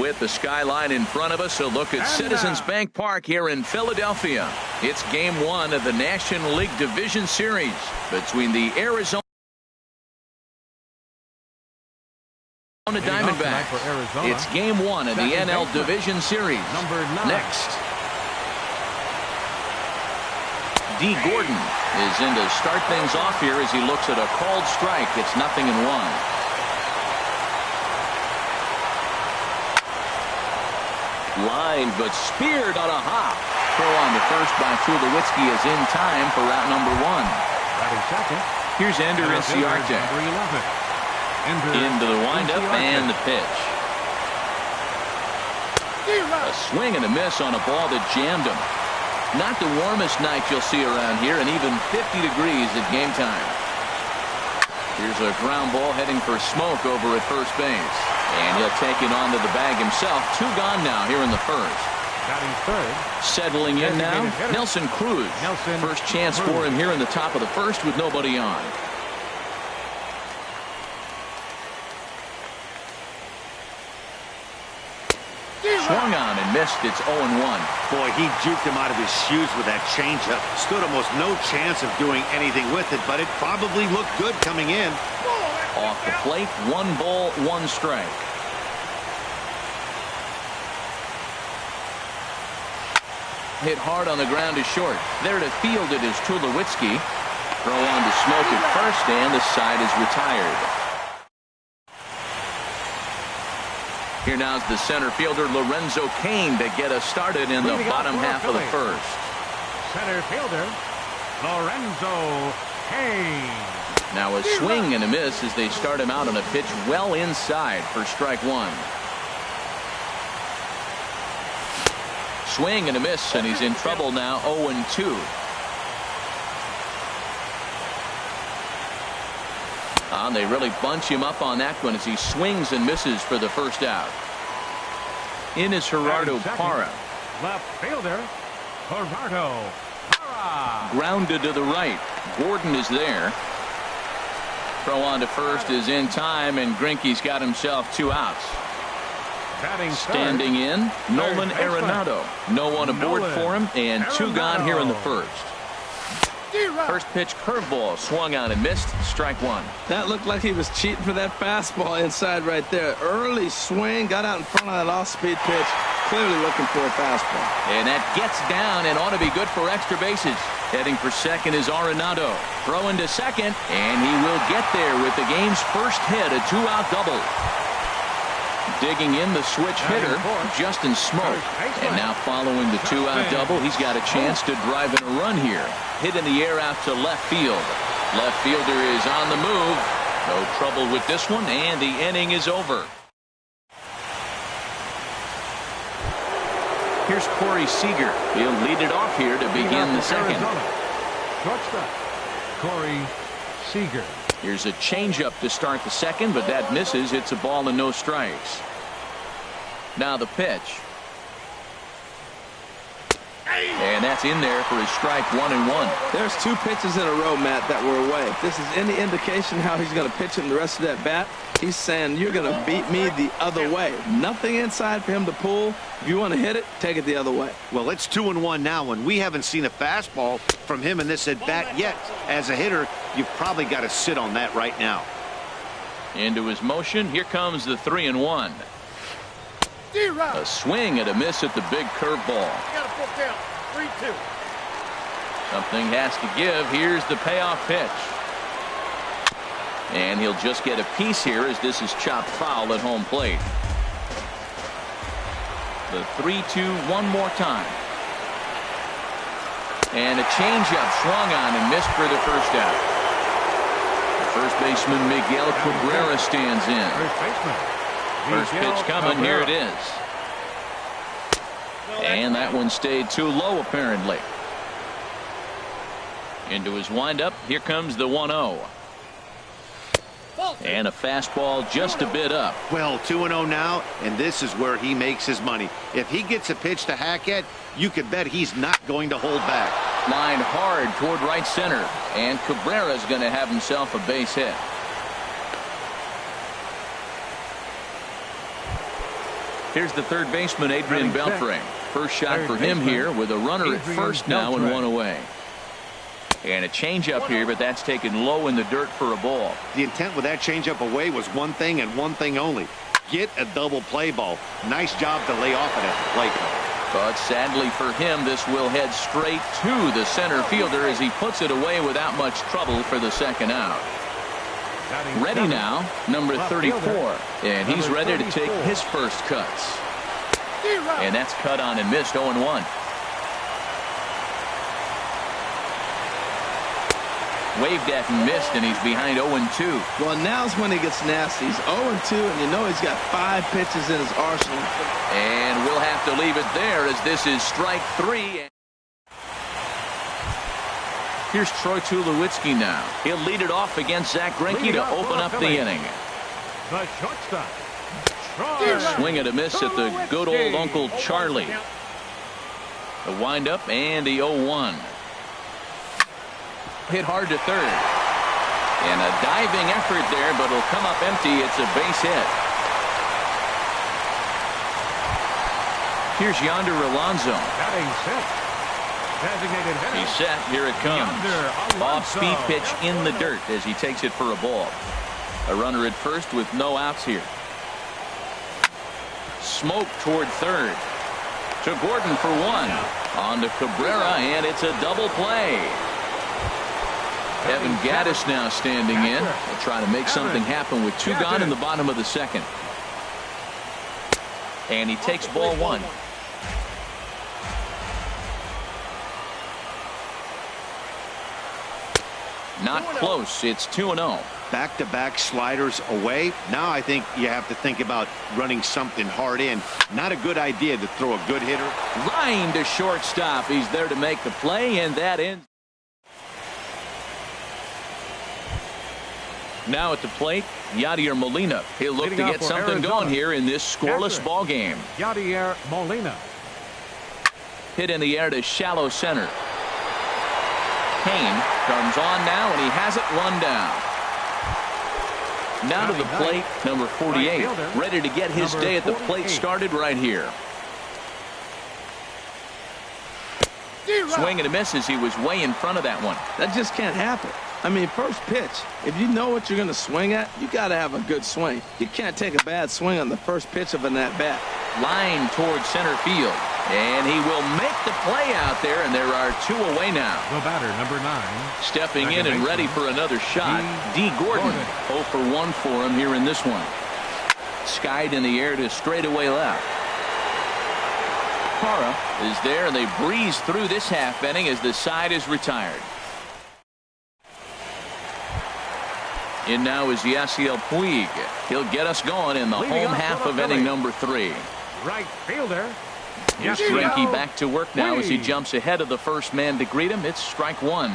With the skyline in front of us, a look at Citizens Bank Park here in Philadelphia. It's game one of the National League Division Series between the Arizona Diamondbacks. It's game one of the NL Division Series. Next, D. Gordon is in to start things off here as he looks at a called strike. It's 0-1. Line, but speared on a hop. Throw on to first by Tulowitzki is in time for route number one. Here's Ender Inciarte. Into the windup and the pitch. A swing and a miss on a ball that jammed him. Not the warmest night you'll see around here, and even 50 degrees at game time. Here's a ground ball heading for Smoke over at first base. And he'll take it onto the bag himself. 2 gone now here in the first. Settling in now, Nelson Cruz. First chance for him here in the top of the first with nobody on. Swung on and missed. It's 0-1. Boy, he juked him out of his shoes with that changeup. Stood almost no chance of doing anything with it, but it probably looked good coming in. Off the plate, 1 ball, 1 strike. Hit hard on the ground is short. There to field it is Tulowitzki. Throw on to Smoke at first, and the side is retired. Here now's the center fielder Lorenzo Cain to get us started in the bottom half of the first. Center fielder Lorenzo Cain. Now a swing and a miss as they start him out on a pitch well inside for strike 1. Swing and a miss, and he's in trouble now. 0-2. They really bunch him up on that one as he swings and misses for the first out. In is Gerardo Parra. Left fielder Gerardo Parra. Grounded to the right. Gordon is there. Throw on to first is in time, and Greinke's got himself 2 outs. Standing in, Nolan Arenado. No one aboard for him, and 2 gone here in the first. First pitch curveball swung on and missed. Strike 1. That looked like he was cheating for that fastball inside right there. Early swing, got out in front of that off-speed pitch. Clearly looking for a fastball. And that gets down and ought to be good for extra bases. Heading for second is Arenado. Throwing to second, and he will get there with the game's first hit, a 2-out double. Digging in the switch hitter, Justin Smoke. And now following the 2-out double, he's got a chance to drive in a run here. Hit in the air out to left field. Left fielder is on the move. No trouble with this one, and the inning is over. Here's Corey Seager. He'll lead it off here to begin the second. Shortstop Corey Seager. Here's a changeup to start the second, but that misses. It's a ball and no strikes. Now the pitch. And that's in there for his strike 1-1. There's 2 pitches in a row, Matt, that were away. If this is any indication how he's going to pitch him the rest of that bat, he's saying you're going to beat me the other way. Nothing inside for him to pull. If you want to hit it, take it the other way. Well, it's 2-1 now, and we haven't seen a fastball from him in this at bat yet. As a hitter, you've probably got to sit on that right now. Into his motion. Here comes the 3-1. A swing and a miss at the big curveball. Something has to give. Here's the payoff pitch. And he'll just get a piece here as this is chopped foul at home plate. The 3-2 one more time. And a changeup swung on and missed for the first out. The first baseman Miguel Cabrera stands in. First pitch coming. Here it is. And that one stayed too low apparently. Into his windup. Here comes the 1-0. And a fastball just a bit up. Well, 2-0 now, and this is where he makes his money. If he gets a pitch to hack at, you can bet he's not going to hold back. Lined hard toward right center, and Cabrera's going to have himself a base hit. Here's the third baseman, Adrian Beltre. First shot for him here with a runner at first now and one away. And a changeup here, but that's taken low in the dirt for a ball. The intent with that changeup away was one thing and one thing only. Get a double play ball. Nice job to lay off it at the plate. But sadly for him, this will head straight to the center fielder as he puts it away without much trouble for the second out. Ready now, number 34. And he's ready to take his first cuts. And that's cut on and missed, 0-1. Waved at and missed, and he's behind 0-2. Well, now's when he gets nasty. He's 0-2, and you know he's got 5 pitches in his arsenal. And we'll have to leave it there as this is strike 3. Here's Troy Tulowitzki now. He'll lead it off against Zach Greinke to open up the inning. The shortstop. Swing and a miss at the good old Uncle Charlie. The windup and the 0-1. Hit hard to third. And a diving effort there, but it'll come up empty. It's a base hit. Here's Yonder Alonso. Batting sixth. Designated hitter. He's set. Here it comes. Off-speed pitch in the dirt as he takes it for a ball. A runner at first with no outs here. Smoke toward third. To Gordon for one. On to Cabrera, and it's a double play. Evan Gattis now standing in. They'll try to make something happen with 2 gone in the bottom of the second. And he takes ball 1. Not close. It's 2-0. Back-to-back sliders away. Now I think you have to think about running something hard in. Not a good idea to throw a good hitter. Line to shortstop. He's there to make the play, and that ends. Now at the plate, Yadier Molina. He'll look to get something going here in this scoreless ball game. Yadier Molina. Hit in the air to shallow center. Kane comes on now, and he has it 1 down. Now to the plate, number 48, ready to get his day at the plate started right here. Swing and a miss as he was way in front of that one. That just can't happen. I mean, first pitch, if you know what you're going to swing at, you got to have a good swing. You can't take a bad swing on the first pitch of an at-bat. Line towards center field. And he will make the play out there, and there are 2 away now. The batter, number 9. Stepping in and ready for another shot. D. Gordon. 0 for 1 for him here in this one. Skied in the air to straightaway left. Parra is there, and they breeze through this half inning as the side is retired. In now is Yasiel Puig. He'll get us going in the home half of inning number 3. Right fielder. Greinke back to work now as he jumps ahead of the first man to greet him. It's strike 1.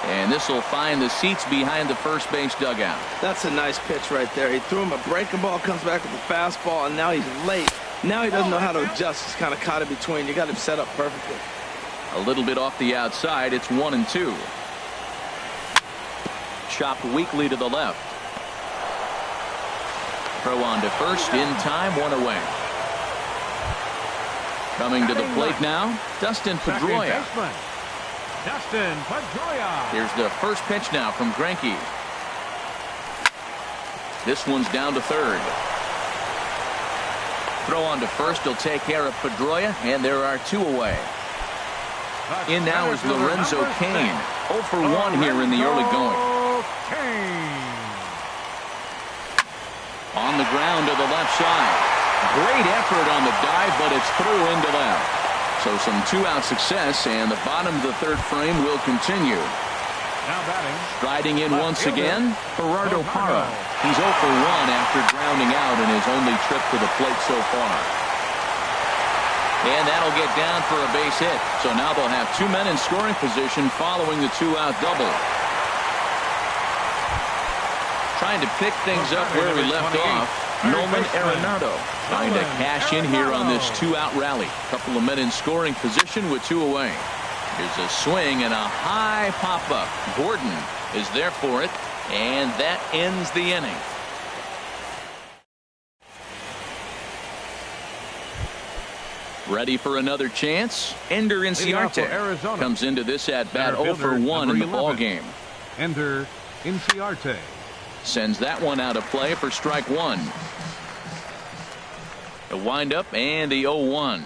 And this will find the seats behind the first base dugout. That's a nice pitch right there. He threw him a breaking ball, comes back with a fastball, and now he's late. Now he doesn't know how to adjust. He's kind of caught in between. You got him set up perfectly. A little bit off the outside. It's 1-2. Chopped weakly to the left. Throw on to first in time, 1 away. Coming to the plate now, Dustin Pedroia. Dustin Pedroia. Here's the first pitch now from Greinke. This one's down to third. Throw on to first. He'll take care of Pedroia, and there are 2 away. In now is Lorenzo Cain. 0 for 1 here in the early going. On the ground to the left side. Great effort on the dive, but it's through into left. So some 2-out success, and the bottom of the third frame will continue. Now batting. Striding in once again, Gerardo Parra. He's 0 for 1 after grounding out in his only trip to the plate so far. And that'll get down for a base hit. So now they'll have 2 men in scoring position following the 2-out double. Trying to pick things up where we left off. Nolan Arenado trying to cash in here on this 2-out rally. Couple of men in scoring position with 2 away. Here's a swing and a high pop-up. Gordon is there for it, and that ends the inning. Ready for another chance? Ender Inciarte comes into this at bat 0 for 1 in the ball game. Ender Inciarte sends that one out of play for strike one. The windup and the 0-1.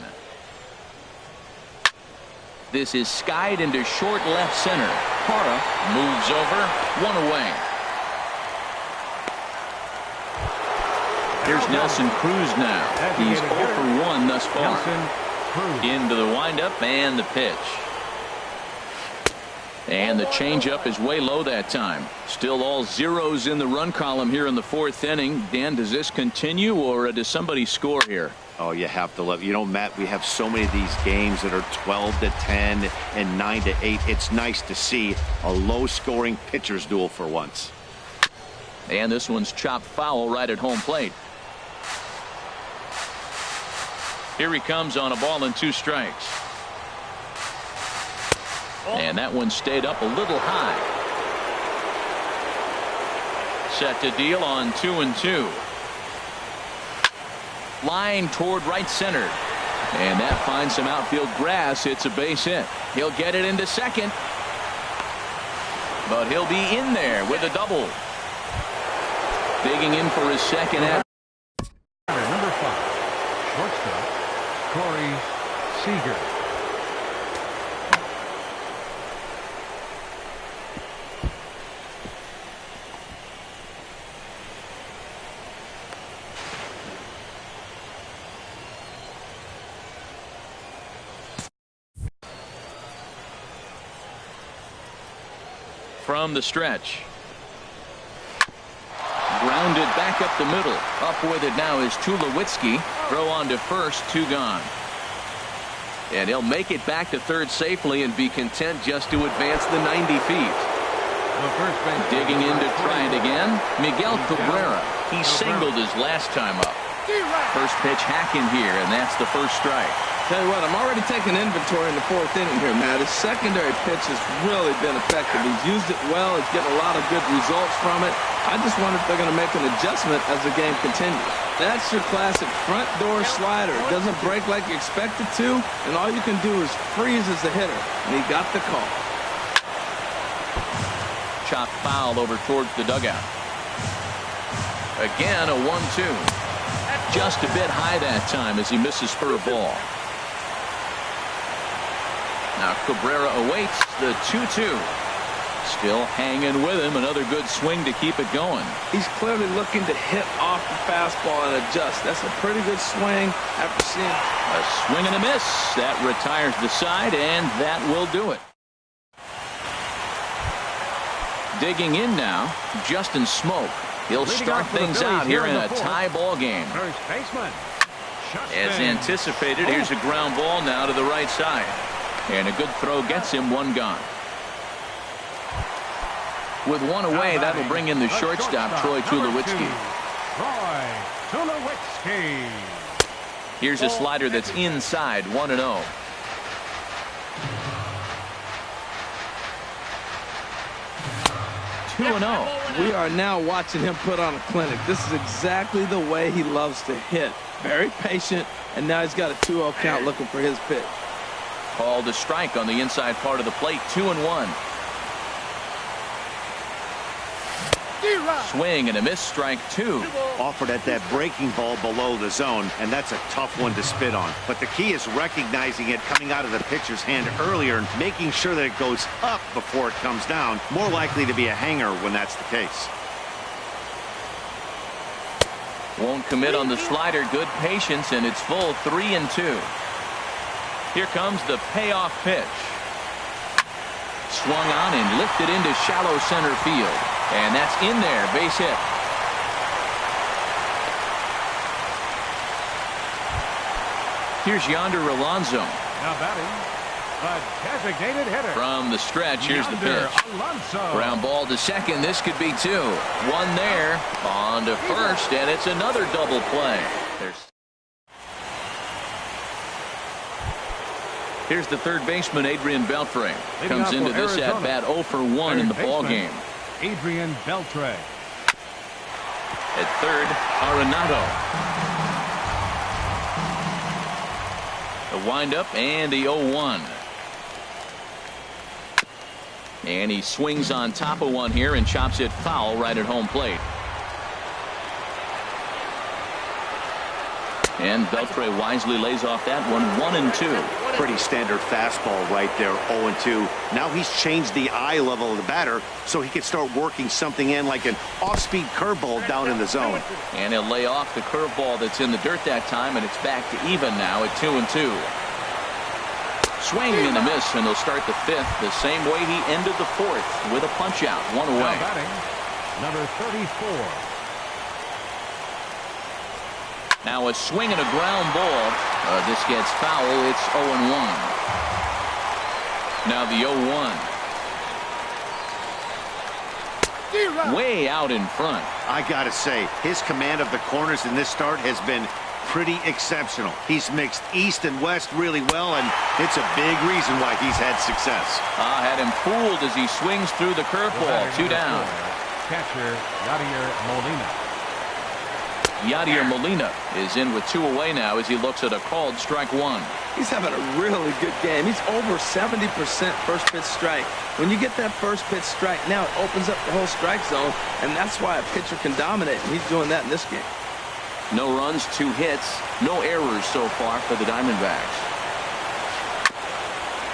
This is skied into short left center. Parra moves over, one away. Here's Nelson Cruz now. He's 0 for 1 thus far. Into the windup and the pitch. And the changeup is way low that time. Still all zeros in the run column here in the fourth inning. Dan, does this continue or does somebody score here? Oh, you have to love. You know, Matt, we have so many of these games that are 12 to 10 and 9 to 8. It's nice to see a low-scoring pitcher's duel for once. And this one's chopped foul right at home plate. Here he comes on a ball and 2 strikes. And that one stayed up a little high. Set to deal on 2-2. Line toward right center. And that finds some outfield grass. It's a base hit. He'll get it into second. But he'll be in there with a double. Digging in for his second at. Number 5, shortstop, Corey Seager. From the stretch. Grounded back up the middle. Up with it now is Tulowitzki. Throw on to first, 2 gone. And he'll make it back to third safely and be content just to advance the 90 feet. Digging in to try it again, Miguel Cabrera. He singled his last time up. First pitch hacking here, and that's the first strike. Tell you what, I'm already taking inventory in the fourth inning here, Matt. His secondary pitch has really been effective. He's used it well. He's getting a lot of good results from it. I just wonder if they're going to make an adjustment as the game continues. That's your classic front door slider. It doesn't break like you expect it to, and all you can do is freeze as the hitter. And he got the call. Chopped foul over towards the dugout. Again, a 1-2. Just a bit high that time as he misses for a ball. Now Cabrera awaits the 2-2. Still hanging with him. Another good swing to keep it going. He's clearly looking to hit off the fastball and adjust. That's a pretty good swing after seeing. A swing and a miss. That retires the side, and that will do it. Digging in now, Justin Smoke. He'll start things out here in a tie ball game. First baseman. As anticipated, here's a ground ball now to the right side. And a good throw gets him 1 gone. With 1 away, that'll bring in the shortstop, Troy Tulowitzki. Troy Tulowitzki. Here's a slider that's inside, 1-0. We are now watching him put on a clinic. This is exactly the way he loves to hit. Very patient, and now he's got a 2-0 count looking for his pitch. Called a strike on the inside part of the plate, 2-1. Swing and a miss, strike 2. Offered at that breaking ball below the zone, and that's a tough one to spit on. But the key is recognizing it coming out of the pitcher's hand earlier and making sure that it goes up before it comes down. More likely to be a hanger when that's the case. Won't commit on the slider. Good patience, and it's full 3-2. Here comes the payoff pitch. Swung on and lifted into shallow center field. And that's in there, base hit. Here's Yonder Alonso. Now batting, the designated hitter. From the stretch, here's the pitch. Alonso. Ground ball to second. This could be 2. 1 there. On to first, and it's another double play. Here's the third baseman, Adrian Beltre. Comes into this at bat 0 for 1 in the ball game. Adrian Beltre. At third, Arenado. The windup and the 0-1. And he swings on top of one here and chops it foul right at home plate. And Beltre wisely lays off that one. 1-2. Pretty standard fastball right there. 0-2. Now he's changed the eye level of the batter so he can start working something in like an off-speed curveball down in the zone. And he'll lay off the curveball that's in the dirt that time, and it's back to even now at 2-2. Swing and a miss, and he'll start the fifth the same way he ended the fourth with a punch out. One away. Now batting, number 34. Now a swing and a ground ball. This gets foul. It's 0-1. Now the 0-1. Way out in front. I gotta say, his command of the corners in this start has been pretty exceptional. He's mixed east and west really well, and it's a big reason why he's had success. Had him fooled as he swings through the curveball. 2 down. Catcher Yadier Molina. Yadier Molina is in with 2 away now as he looks at a called strike 1. He's having a really good game. He's over 70% first pitch strike. When you get that first pitch strike, now it opens up the whole strike zone, and that's why a pitcher can dominate. And he's doing that in this game. No runs, 2 hits, no errors so far for the Diamondbacks.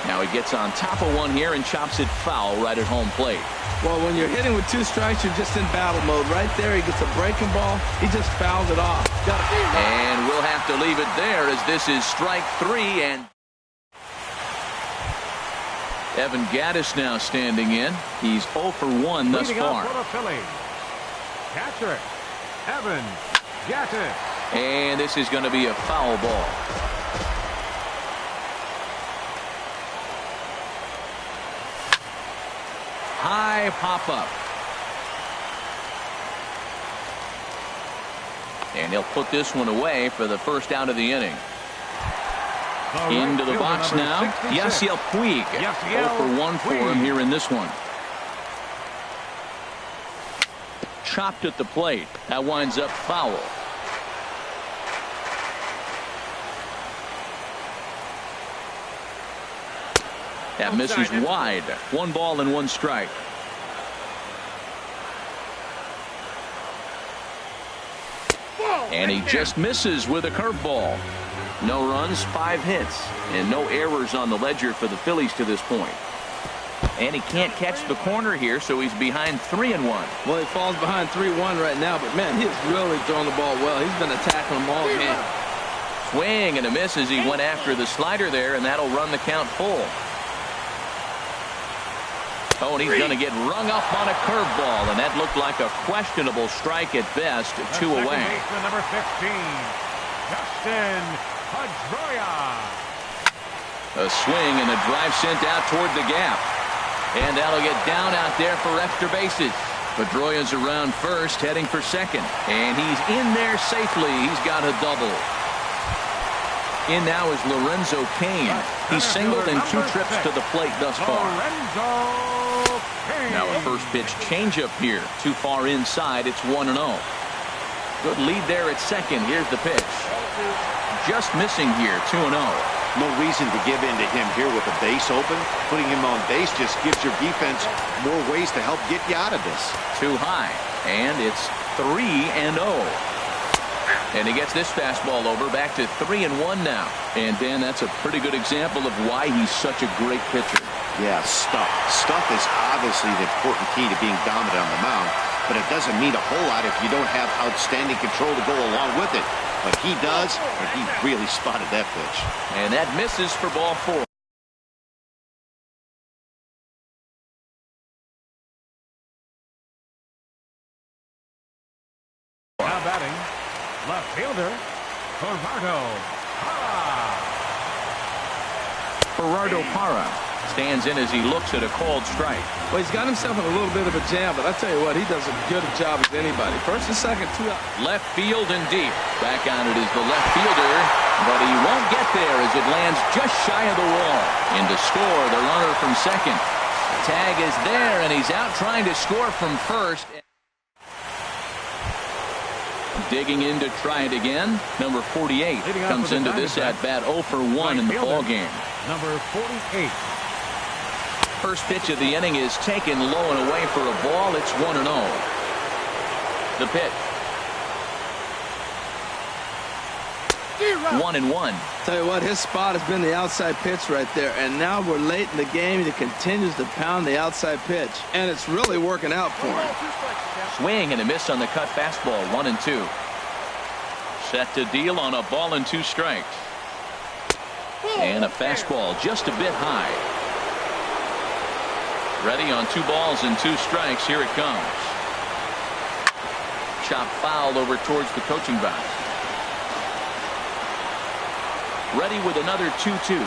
Now he gets on top of one here and chops it foul right at home plate. Well, when you're hitting with 2 strikes, you're just in battle mode. Right there, he gets a breaking ball. He just fouls it off. And we'll have to leave it there as this is strike 3. And Evan Gattis now standing in. He's 0 for 1 thus far. For the Phillies, catcher Evan Gattis. And this is going to be a foul ball. High pop-up. And he'll put this one away for the first out of the inning. Into the box now, Yasiel Puig. 0 for 1 for him here in this one. Chopped at the plate. That winds up foul. That misses wide. 1 ball and 1 strike. And he just misses with a curveball. No runs, 5 hits, and no errors on the ledger for the Phillies to this point. And he can't catch the corner here, so he's behind 3-1. Well, he falls behind 3-1 right now, but man, he has really thrown the ball well. He's been attacking them all game. Swing and a miss as he went after the slider there, and that'll run the count full. Oh, and he's going to get rung up on a curveball, and that looked like a questionable strike at best. 2 away. Number 15, Justin Pedroia. A swing and a drive sent out toward the gap. And that'll get down out there for extra bases. Pedroia's around first, heading for second. And he's in there safely. He's got a double. In now is Lorenzo Cain. He's singled in 2 trips to the plate thus far. Now a first pitch changeup here. Too far inside. It's 1-0. Good lead there at second. Here's the pitch. Just missing here. 2-0. No reason to give in to him here with the base open. Putting him on base just gives your defense more ways to help get you out of this. Too high. And it's 3-0. And he gets this fastball over, back to 3-1 now. And Dan, that's a pretty good example of why he's such a great pitcher. Yeah, stuff. Stuff is obviously the important key to being dominant on the mound, but it doesn't mean a whole lot if you don't have outstanding control to go along with it. But he does, and he really spotted that pitch. And that misses for ball 4. Now batting, left fielder, Gerardo Parra. Gerardo Parra stands in as he looks at a called strike. Well, he's got himself in a little bit of a jam, but I tell you what, he does as good a job as anybody. First and second, 2 out. Left field and deep. Back on it is the left fielder, but he won't get there as it lands just shy of the wall. In to score the runner from second. Tag is there, and he's out trying to score from first. Digging in to try it again. Number 48 comes into this at-bat 0 for 1 in the ball game. Number 48. First pitch of the inning is taken low and away for a ball. It's 1-0. The pitch. 1-1. Tell you what, his spot has been the outside pitch right there, and now we're late in the game. He continues to pound the outside pitch, and it's really working out for him. Swing and a miss on the cut fastball. 1-2. Set to deal on a ball and 2 strikes. And a fastball just a bit high. Ready on 2 balls and 2 strikes. Here it comes. Chop foul over towards the coaching box. Ready with another 2-2.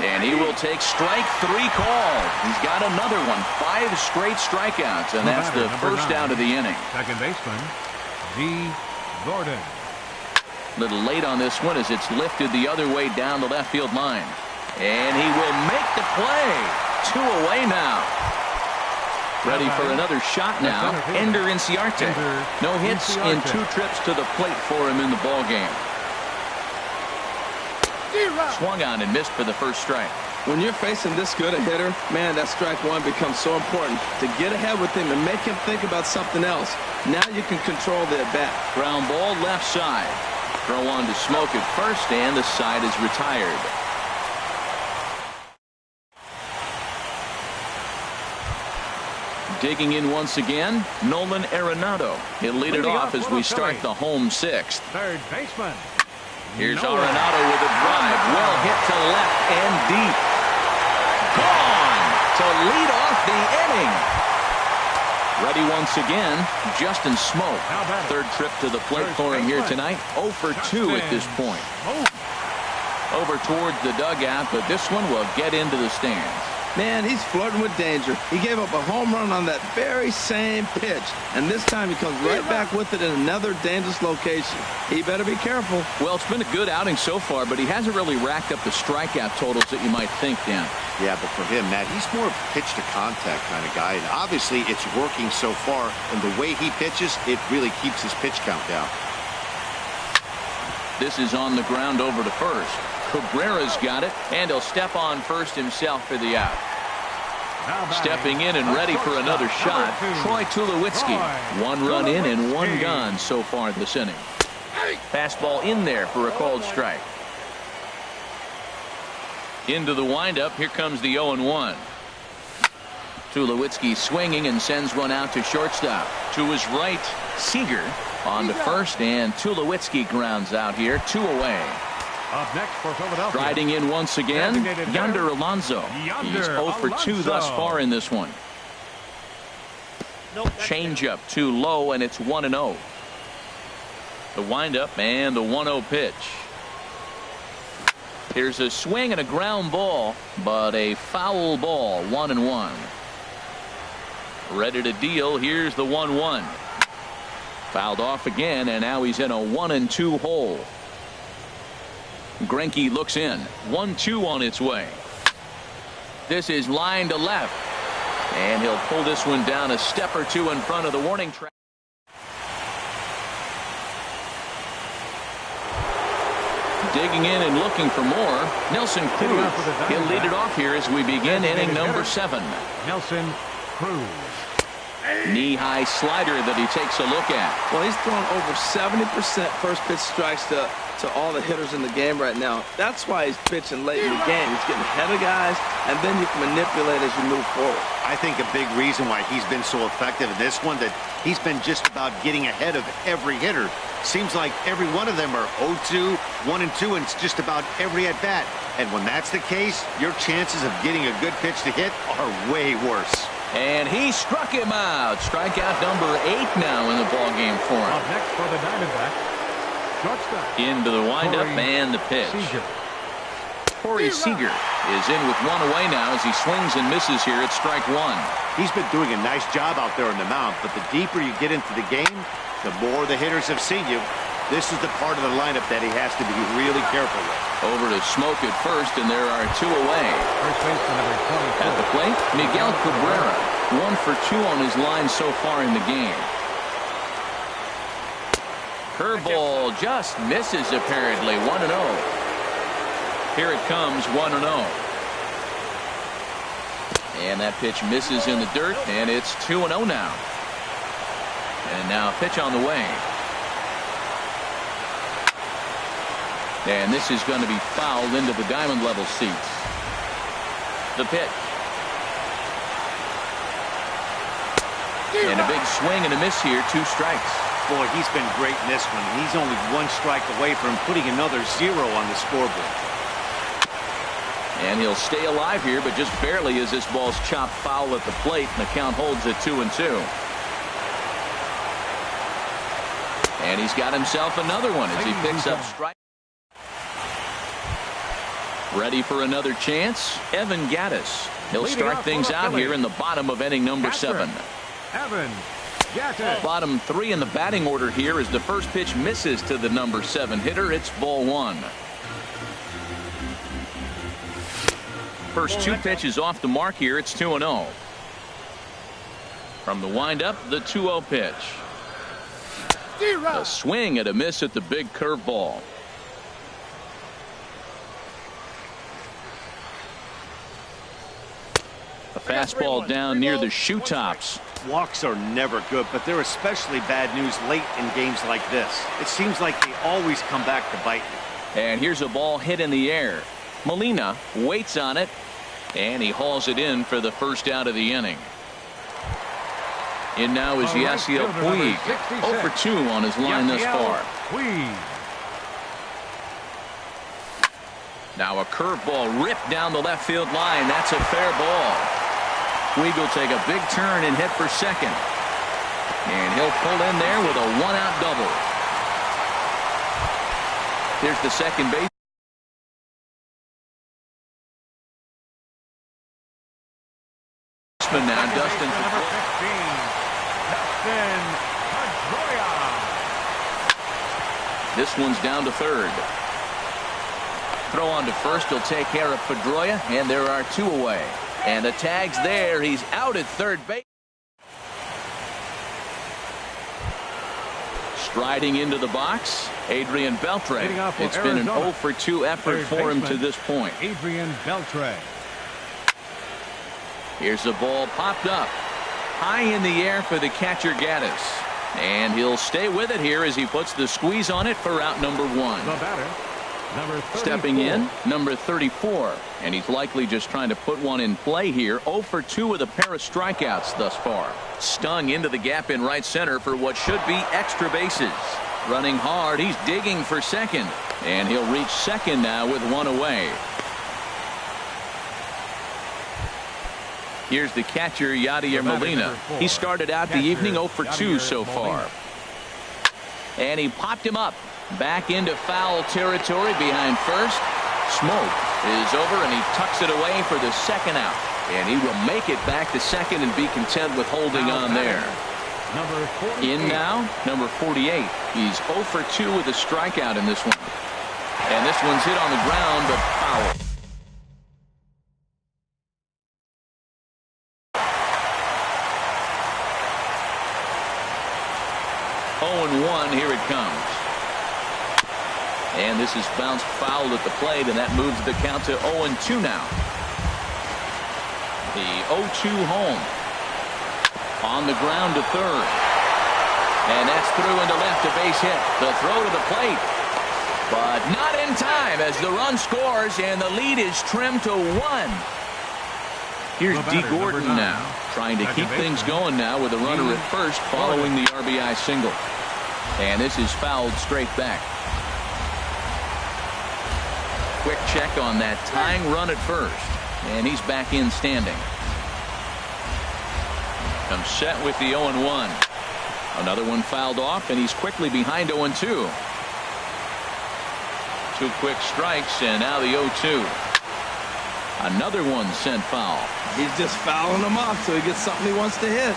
And he will take strike 3 called. He's got another one. 5 straight strikeouts, and that's the first out of the inning. Second baseman, D. Gordon. Little late on this one as it's lifted the other way down the left field line. And he will make the play. 2 away now. Ready for another shot now. Ender Inciarte. No hits in 2 trips to the plate for him in the ball game. Swung on and missed for the first strike. When you're facing this good a hitter, man, that strike 1 becomes so important to get ahead with him and make him think about something else. Now you can control the at-bat. Ground ball left side. Throw on to Smoke at first, and the side is retired. Digging in once again, Nolan Arenado. He'll lead it off as we start the home 6th. Third baseman. Here's Arenado with a drive. Well hit to left and deep. Gone to lead off the inning. Ready once again, Justin Smoke. Third trip to the plate for him here tonight. 0 for 2 at this point. Over towards the dugout, but this one will get into the stands. Man, he's flirting with danger. He gave up a home run on that very same pitch, and this time he comes right back with it in another dangerous location. He better be careful. Well, it's been a good outing so far, but he hasn't really racked up the strikeout totals that you might think, Dan. Yeah, but for him, Matt, he's more of a pitch-to-contact kind of guy, and obviously it's working so far, and the way he pitches, it really keeps his pitch count down. This is on the ground over to first. Cabrera's got it, and he'll step on first himself for the out. Stepping in and ready for another shot, Troy Tulowitzki. 1 run in and 1 gone so far this inning. Fastball in there for a called strike. Into the windup, here comes the 0-1. Tulowitzki swinging and sends one out to shortstop. To his right, Seager on to first, and Tulowitzki grounds out here. 2 away. Up next for Philadelphia. Striding in once again, Yonder Alonso. He's 0 for 2 thus far in this one. Changeup too low, and it's 1-0. The windup and the 1-0 pitch. Here's a swing and a ground ball, but a foul ball. 1-1. Ready to deal. Here's the 1-1. Fouled off again, and now he's in a 1-2 hole. Greinke looks in. 1-2 on its way. This is line to left, and he'll pull this one down a step or 2 in front of the warning track. Digging in and looking for more, Nelson Cruz. He'll lead it off here as we begin inning number 7. Nelson Cruz. Knee-high slider that he takes a look at. Well, he's thrown over 70% first pitch strikes to all the hitters in the game right now. That's why he's pitching late in the game. He's getting ahead of guys, and then you can manipulate as you move forward. I think a big reason why he's been so effective in this one, that he's been just about getting ahead of every hitter. Seems like every one of them are 0-2, 1-2, and it's just about every at-bat. And when that's the case, your chances of getting a good pitch to hit are way worse. And he struck him out. Strikeout number 8 now in the ball game for him. Up next for the Diamondbacks, shortstop. Into the windup and the pitch. Corey Seager is in with 1 away now as he swings and misses here at strike 1. He's been doing a nice job out there on the mound, but the deeper you get into the game, the more the hitters have seen you. This is the part of the lineup that he has to be really careful with. Over to Smoke at first, and there are 2 away. First baseman number 24. At the plate, Miguel Cabrera. 1 for 2 on his line so far in the game. Curveball just misses apparently. 1-0. Here it comes, 1-0. And that pitch misses in the dirt, and it's 2-0 now. And now a pitch on the way. And this is going to be fouled into the diamond level seats. The pitch. And a big swing and a miss here. 2 strikes. Boy, he's been great in this one. He's only 1 strike away from putting another 0 on the scoreboard. And he'll stay alive here, but just barely as this ball's chopped foul at the plate, and the count holds at 2-2. And he's got himself another one as he picks up strike. Ready for another chance? Evan Gattis. He'll start things out here in the bottom of inning number 7. Evan Gattis. Bottom 3 in the batting order here as the first pitch misses to the number 7 hitter. It's ball 1. First 2 pitches off the mark here. It's 2-0. From the windup, the 2-0 pitch. A swing and a miss at the big curveball. A fastball down near the shoe tops. Walks are never good, but they're especially bad news late in games like this. It seems like they always come back to bite you. And here's a ball hit in the air. Molina waits on it, and he hauls it in for the first out of the inning. In now is Yasiel Puig, 0 for 2 on his line thus far. Now a curveball ripped down the left field line. That's a fair ball. Puig will take a big turn and hit for second. And he'll pull in there with a 1-out double. Here's the second base. Now Dustin Pedroia. This one's down to third. Throw on to first will take care of Pedroia, and there are 2 away. And the tag's there. He's out at third base. Striding into the box, Adrian Beltre. It's been an 0 for 2 effort for him to this point. Adrian Beltre. Here's the ball popped up high in the air for the catcher Gattis. And he'll stay with it here as he puts the squeeze on it for out number 1. The batter, number 34. Stepping in, number 34. And he's likely just trying to put one in play here. 0 for 2 with a pair of strikeouts thus far. Stung into the gap in right center for what should be extra bases. Running hard, he's digging for second. And he'll reach second now with 1 away. Here's the catcher, Yadier Molina. He started out the evening 0 for 2 so far. And he popped him up. Back into foul territory behind first. Smoke is over, and he tucks it away for the second out. And he will make it back to second and be content with holding on there. In now, number 48. He's 0 for 2 with a strikeout in this one. And this one's hit on the ground, but foul. 0-1, here it comes. And this is bounced foul at the plate, and that moves the count to 0-2 now. The 0-2 home. On the ground to third. And that's through into left, a base hit. The throw to the plate. But not in time as the run scores, and the lead is trimmed to 1. Here's D. Gordon now, trying to keep things going now with a runner at first following the RBI single. And this is fouled straight back. Quick check on that tying run at first. And he's back in standing. Comes set with the 0-1. Another one fouled off, and he's quickly behind 0-2. 2 quick strikes, and now the 0-2. Another one sent foul. He's just fouling them off so he gets something he wants to hit.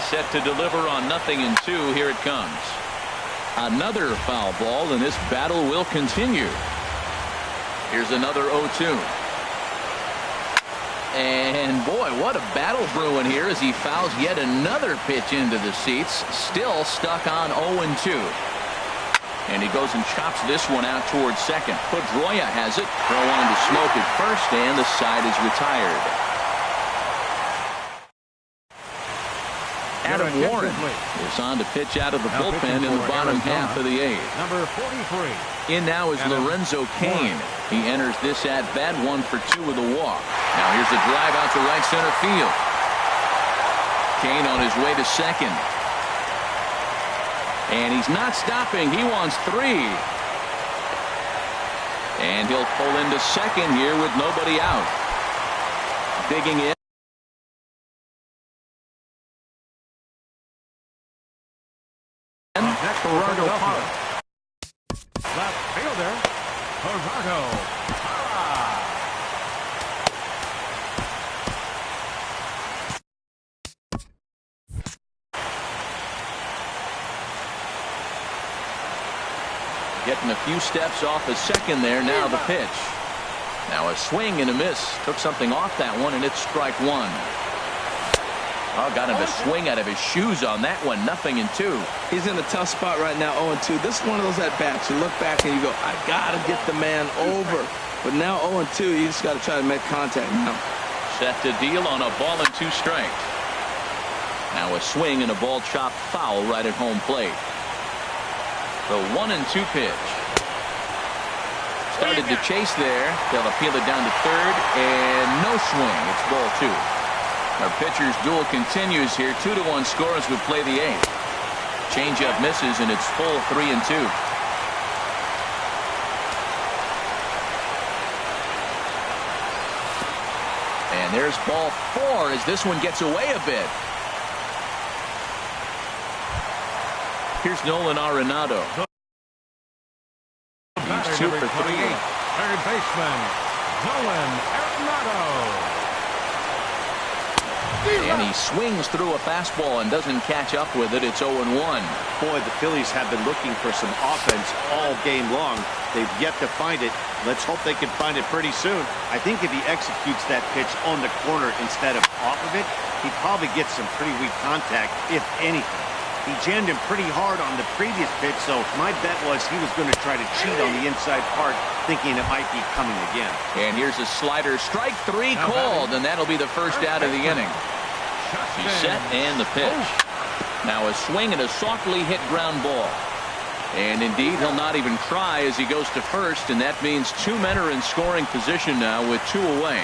Set to deliver on 0-2. Here it comes. Another foul ball, and this battle will continue. Here's another 0-2. And boy, what a battle brewing here as he fouls yet another pitch into the seats. Still stuck on 0-2. And he goes and chops this one out towards second. Pedroia has it. Throw on to Smoke at first, and the side is retired. Adam Warren is on to pitch out of the bullpen in the bottom half of the eighth. Number 43. In now is Lorenzo Cain. He enters this at bat, 1 for 2 with a walk. Now here's a drive out to right center field. Cain on his way to second. And he's not stopping. He wants 3. And he'll pull into second here with nobody out. Digging in. Gerardo Parra. Left fielder, Gerardo Parra. Getting a few steps off a second there. Now the pitch. Now a swing and a miss. Took something off that one, and it's strike 1. Oh, got him a swing out of his shoes on that one. 0-2. He's in a tough spot right now, 0-2. This is one of those at-bats. You look back and you go, I got to get the man over. But now 0-2, you just got to try to make contact now. Set to deal on a ball and 2 strikes. Now a swing and a ball chopped foul right at home plate. The 1-2 pitch. Started to chase there. They'll appeal it down to third, and no swing. It's ball 2. Our pitcher's duel continues here. 2-1 score as we play the 8th. Changeup misses, and it's full 3-2. And there's ball 4 as this one gets away a bit. Here's Nolan Arenado. He's 2 for 3. Third baseman, Nolan Arenado. And he swings through a fastball and doesn't catch up with it. It's 0-1. Boy, the Phillies have been looking for some offense all game long. They've yet to find it. Let's hope they can find it pretty soon. I think if he executes that pitch on the corner instead of off of it, he probably gets some pretty weak contact, if anything. He jammed him pretty hard on the previous pitch, so my bet was he was going to try to cheat on the inside part, thinking it might be coming again. And here's a slider. Strike 3 called, and that'll be the first out of the inning. He's set, and the pitch. Now a swing and a softly hit ground ball. And indeed, he'll not even try as he goes to first, and that means 2 men are in scoring position now with 2 away.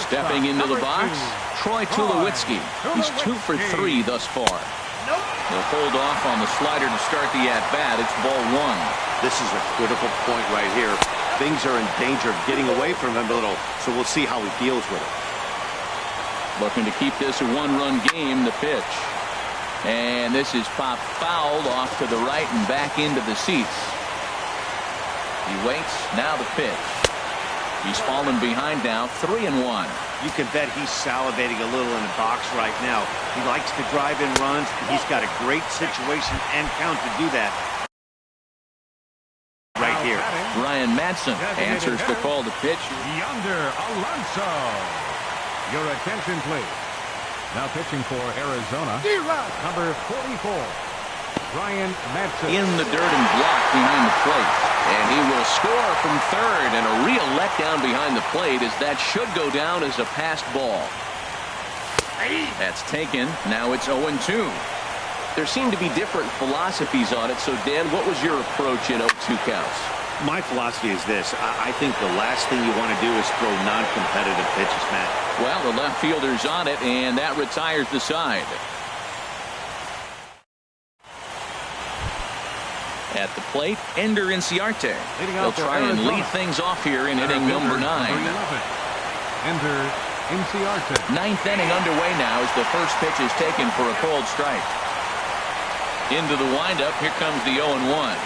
Stepping into the box, Troy Tulowitzki. He's 2 for 3 thus far. He'll hold off on the slider to start the at-bat. It's ball 1. This is a critical point right here. Things are in danger of getting away from him a little, so we'll see how he deals with it. Looking to keep this a 1-run game. The pitch. And this is popped fouled off to the right and back into the seats. He waits. Now the pitch. He's fallen behind now. 3-1. You can bet he's salivating a little in the box right now. He likes to drive in runs. He's got a great situation and count to do that right here. Ryan Madsen answers the call to pitch. Yonder Alonso. Your attention, please. Now pitching for Arizona, number 44, Ryan Madsen. In the dirt and blocked behind the plate. And he will score from third, and a real letdown behind the plate as that should go down as a passed ball. That's taken. Now it's 0-2. There seem to be different philosophies on it. So, Dan, what was your approach at 0-2 counts? My philosophy is this. I think the last thing you want to do is throw non-competitive pitches, Matt. Well, the left fielder's on it, and that retires the side. At the plate, Ender Inciarte. He'll try and lead things off here in inning number 9. Ender Inciarte. 9th inning underway now as the first pitch is taken for a called strike. Into the windup, here comes the 0-1.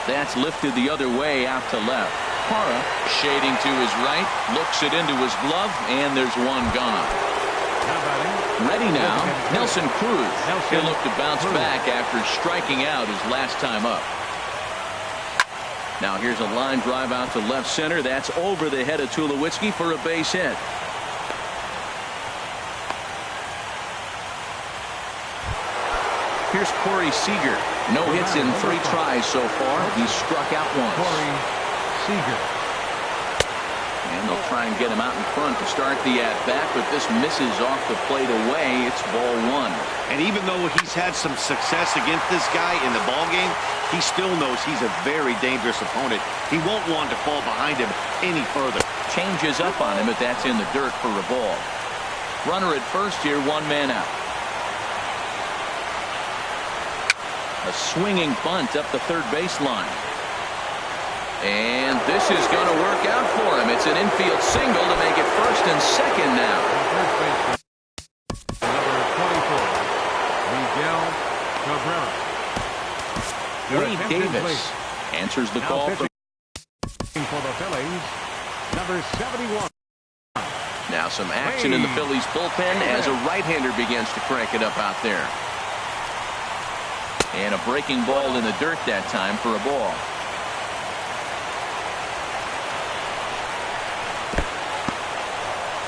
That's lifted the other way out to left. Parra shading to his right, looks it into his glove, and there's one gone. Ready now, Nelson Cruz. He'll look to bounce back after striking out his last time up. Now here's a line drive out to left center. That's over the head of Tulowitzki for a base hit. Here's Corey Seager. No hits in 3 tries so far. He's struck out once. Corey Seager. And they'll try and get him out in front to start the at-bat, but this misses off the plate away. It's ball 1. And even though he's had some success against this guy in the ballgame, he still knows he's a very dangerous opponent. He won't want to fall behind him any further. Changes up on him, but that's in the dirt for a ball. Runner at first here, 1 man out. A swinging bunt up the third baseline. And this is going to work out for him. It's an infield single to make it first and second now. First baseman, number 24, Miguel Cabrera. Wade Davis answers the call for the Phillies, number 71. Now some action in the Phillies bullpen as a right-hander begins to crank it up out there. And a breaking ball in the dirt that time for a ball.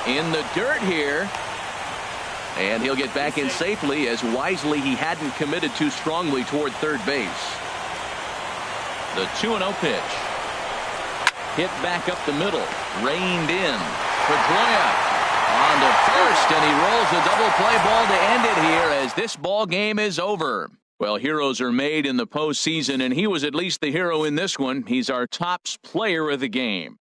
In the dirt here. And he'll get back in safely, as wisely he hadn't committed too strongly toward third base. The 2-0 pitch. Hit back up the middle. Reined in. Pedroia on to first, and he rolls a double play ball to end it here as this ball game is over. Well, heroes are made in the postseason, and he was at least the hero in this one. He's our top player of the game.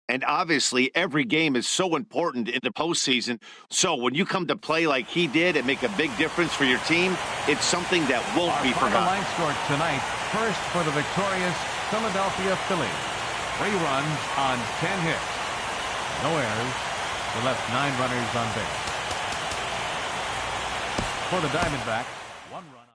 And obviously, every game is so important in the postseason. So when you come to play like he did and make a big difference for your team, it's something that won't be forgotten. Line score tonight, first for the victorious Philadelphia Phillies. 3 runs on 10 hits. No errors. They left 9 runners on base. For the Diamondbacks, 1 run.